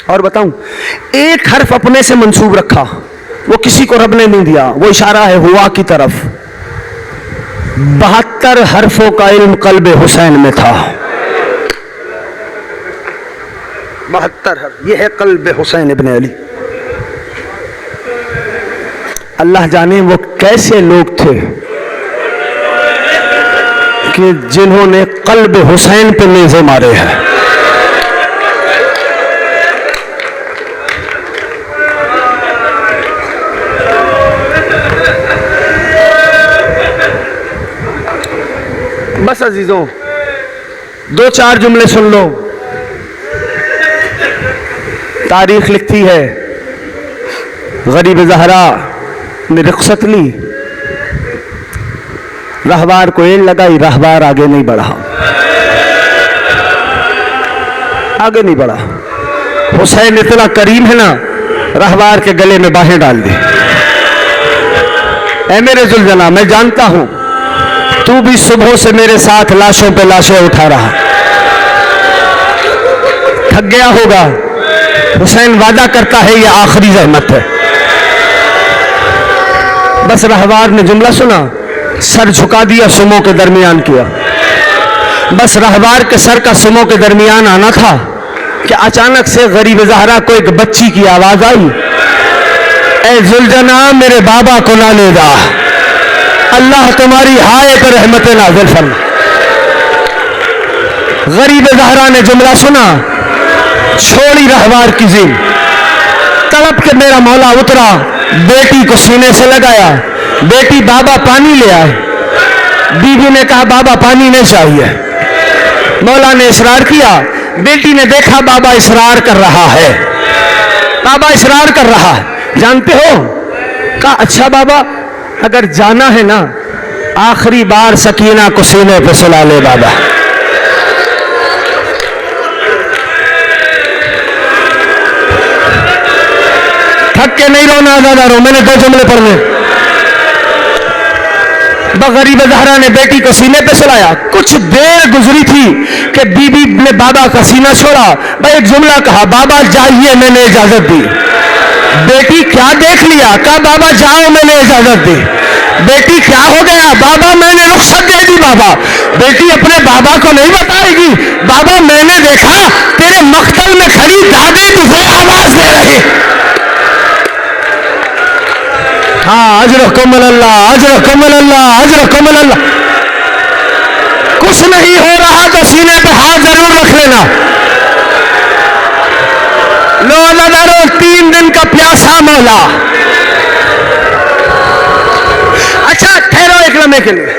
اور بتاؤں، 1 حرف اپنے سے منسوب رکھا، وہ کسی کو رب نے نہیں دیا، وہ اشارہ ہے ہوا کی طرف۔ 72 حرفوں کا علم قلب حسین میں تھا۔ 72 حرف، یہ ہے قلب حسین ابن علی۔ اللہ جانے وہ کیسے لوگ تھے کہ جنہوں نے قلب حسین پہ نیزے مارے ہیں۔ بس عزیزوں، 2-4 جملے سن لو۔ تاریخ لکھتی ہے غریب زہرا نے رخصت لی، رہبار کو ایڑ لگائی، رہبار آگے نہیں بڑھا، آگے نہیں بڑھا۔ حسین اتنا کریم ہے نا، رہبار کے گلے میں باہیں ڈال دی۔ اے میرے ذوالجلال، میں جانتا ہوں تو بھی صبح سے میرے ساتھ لاشوں پہ لاشیں اٹھا رہا، تھک گیا ہوگا۔ حسین وعدہ کرتا ہے یہ آخری زحمت ہے۔ بس رہبار نے جملہ سنا، سر جھکا دیا، سموں کے درمیان کیا۔ بس رہبار کے سر کا سموں کے درمیان آنا تھا کہ اچانک سے غریب زہرا کو ایک بچی کی آواز آئی، اے ذوالجناح میرے بابا کو نہ لے جا، اللہ تمہاری ہائے پر رحمت نازل فرما۔ غریب زہرا نے جملہ سنا، چھوڑی رہبار کی زین، تڑپ کے میرا مولا اترا، بیٹی کو سینے سے لگایا، بیٹی بابا پانی لے آئے۔ بیوی نے کہا بابا پانی نہیں چاہیے۔ مولا نے اصرار کیا، بیٹی نے دیکھا بابا اصرار کر رہا ہے، بابا اصرار کر رہا ہے، جانتے ہو؟ کہا اچھا بابا اگر جانا ہے نا، آخری بار سکینہ کو سینے پہ سلا لے بابا۔ تھک کے نہیں رونا آزادارو، میں نے 2 جملے پڑھنے۔ غریب زہرا نے بیٹی کو سینے پہ سلایا، کچھ دیر گزری تھی کہ بی بی نے بابا کا سینہ چھوڑا، بھائی ایک جملہ کہا، بابا جائیے میں نے اجازت دی۔ بیٹی کیا دیکھ لیا؟ کہا بابا جاؤ میں نے اجازت دی۔ بیٹی کیا ہو گیا؟ بابا میں نے رخصت دے دی بابا۔ بیٹی اپنے بابا کو نہیں بتائے گی، بابا میں نے دیکھا تیرے مقتل میں کھڑی دادی تجھے آواز دے رہی۔ ہاں اجرکم اللہ، اجرکم اللہ، اجرکم اللہ۔ کچھ نہیں ہو رہا تو سینے پہ ہاتھ ضرور رکھ لینا۔ لو عزادارو، 3 دن کا پیاسا مولا۔ اچھا ٹھہرو ایک لمحے کے لیے،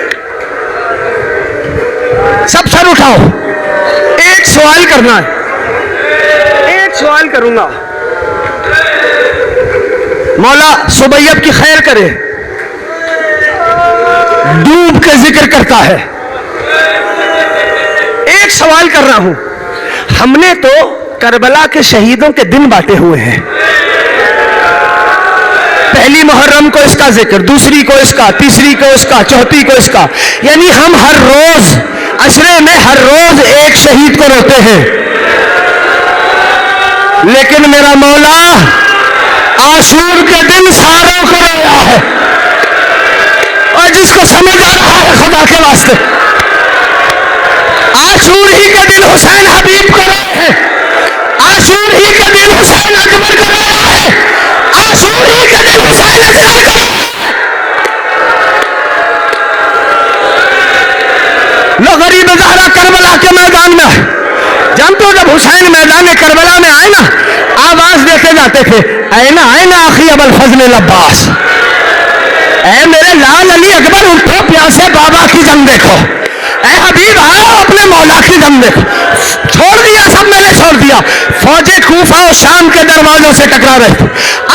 سب سر اٹھاؤ، ایک سوال کرنا ہے، ایک سوال کروں گا، مولا سبیب کی خیر کرے، ڈوب کے ذکر کرتا ہے۔ ایک سوال کر رہا ہوں، ہم نے تو کربلا کے شہیدوں کے دن بانٹے ہوئے ہیں، پہلی محرم کو اس کا ذکر، دوسری کو اس کا، تیسری کو اس کا، چوتھی کو اس کا، یعنی ہم ہر روز عشرے میں ہر روز ایک شہید کو روتے ہیں، لیکن میرا مولا عاشور کے دن ساروں کو رویا ہے، اور جس کو سمجھ آ رہا ہے خدا کے واسطے، عاشور ہی کے دن حسین حبیب کو روئے ہیں، عاشور ہی کے دن حسین اکبر کو رویا ہے، عاشور ہی کے دن حسین اکبر کو رویا ہے۔ لو غریب زہرا کربلا کے میدان میں جانتے ہو، جب حسین میدان کربلا میں آئے نا، آواز دیتے جاتے تھے، اینا اینا اخی ابو الفضل العباس، اے میرے لال علی اکبر اٹھو، پیاسے بابا کی جنگ دیکھو، اے حبیب آؤ اپنے مولا کی جنگ دیکھو۔ چھوڑ دیا، سب میں نے چھوڑ دیا، فوجیں کوفہ و شام کے دروازوں سے ٹکرا رہے تھے،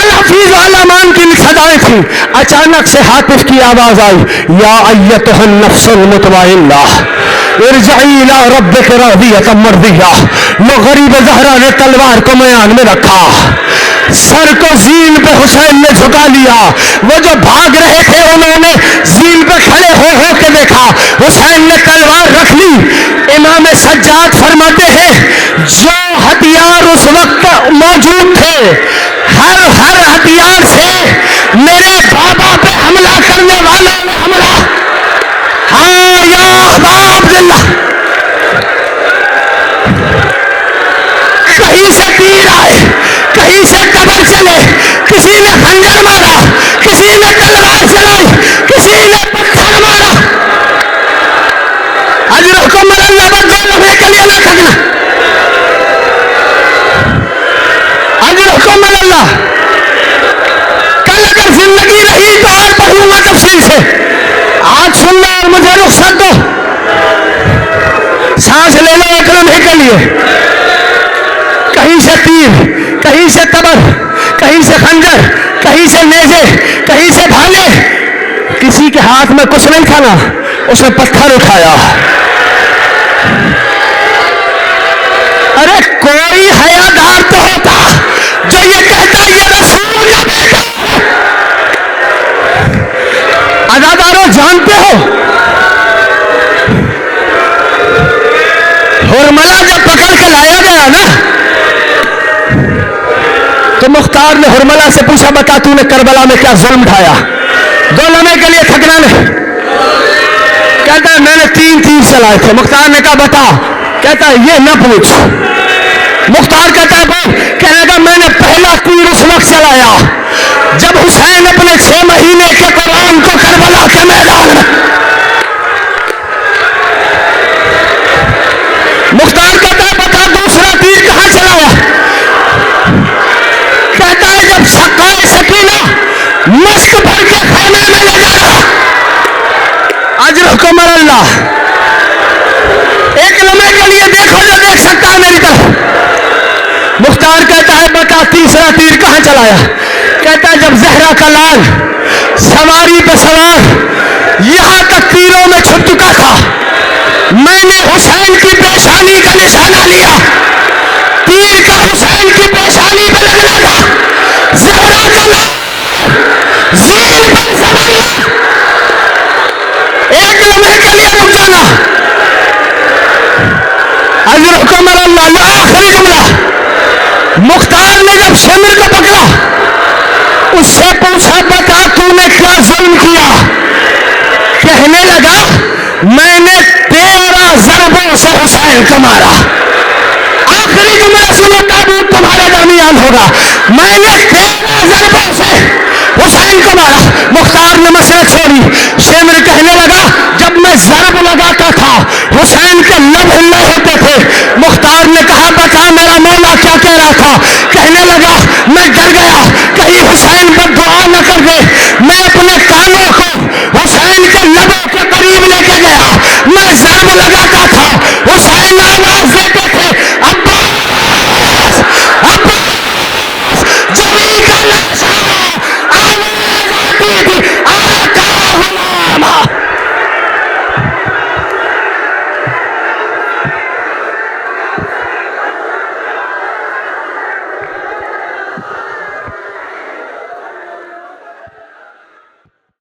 الحفیظ والامان کی صدائیں تھیں، اچانک سے حاطف کی آواز آئی، یا ایتها النفس المطمئنہ ارجعی الی ربک راضیۃ مرضیہ۔ لو غریب زہرا نے تلوار کو میان میں رکھا، سر کو زین پہ حسین نے جھکا لیا، وہ جو بھاگ رہے تھے انہوں نے زین پہ کھڑے ہو کے دیکھا، حسین نے تلوار رکھ لی۔ امام سجاد فرماتے ہیں جو ہتھیار اس وقت موجود تھے، ہر ہتھیار سے میرے بابا پہ حملہ کرنے والوں نے حملہ، ہاں یا احباب اللہ، کہیں سے تیر آئے، کہیں سے قبر چلے، کسی نے خنجر مارا، کسی نے تلوار چلائی، کسی نے پتھر مارا، اجرکم اللہ، بس 2 لمحے کے لیے نہ تھکنا، اجرکم اللہ۔ کل اگر زندگی رہی تو اور پڑھوں گا تفصیل سے، آج سننا اور مجھے رخصت دو، سانس لے لو 1 لمحے کے لیے۔ کہیں سے تیر، کہیں سے تبر، کہیں سے خنجر، کہیں سے نیزے، کہیں سے بھالے، کسی کے ہاتھ میں کچھ نہیں تھا نا، اس نے پتھر اٹھایا۔ ارے کوئی حیادار تو ہوتا جو یہ کہتا یہ رسول یا بیٹا۔ عزاداروں جانتے ہو ہرملہ جب پکڑ کے لایا گیا نا، تو مختار نے ہرملہ سے پوچھا بتا تو نے کربلا میں کیا ظلم ڈھایا؟ 2 لمحے کے لیے تھکنا نہیں، کہتا ہے میں نے 3 تیر چلائے تھے۔ مختار نے کہا بتا، کہتا ہے یہ نہ پوچھ۔ مختار کہتا ہے کہنے کا میں نے پہلا تیر اس وقت چلایا جب حسین اپنے 6 مہینے کے قرآن کو کربلا کے میدان میں، مختار کہتا ہے بتا دوسرا تیر کہاں چلایا؟ کہتا ہے جب سقائے سکینہ مشک بھر کے خیمے میں لے جایا۔ اجرکم اللہ، 1 لمحے کے لیے دیکھو جو دیکھ سکتا ہے میری طرف۔ مختار کہتا ہے بتا تیسرا تیر کہاں چلایا؟ کہتا ہے جب زہرا کا لال سواری پہ سوار یہاں تک تیروں میں چھپ چکا تھا، میں نے حسین کی پیشانی کا نشانہ لیا، تیر کا حسین کی پیشانی پہ لگنا تھا، زہرا کا لال زین پر سوار، 1 لمحے کے لیے رک جانا۔ اجرکم اللہ، یہ آخری جملہ۔ مختار نے جب شمر کو پکڑا، اس سے پوچھا بتا تو نے کیا ظلم کیا؟ کہنے لگا میں نے 13 ضربوں سے حسین کو مارا۔ آخری جملہ سنو تابوت تمہارے درمیان ہوگا، میں نے 13 ضربوں سے حسین کو مارا۔ مختار نے مسئلہ چھوڑی، شمر کہنے لگا جب میں ضرب لگاتا تھا حسین کے لب ہلے ہوتے تھے۔ مختار نے کہا بتا میرا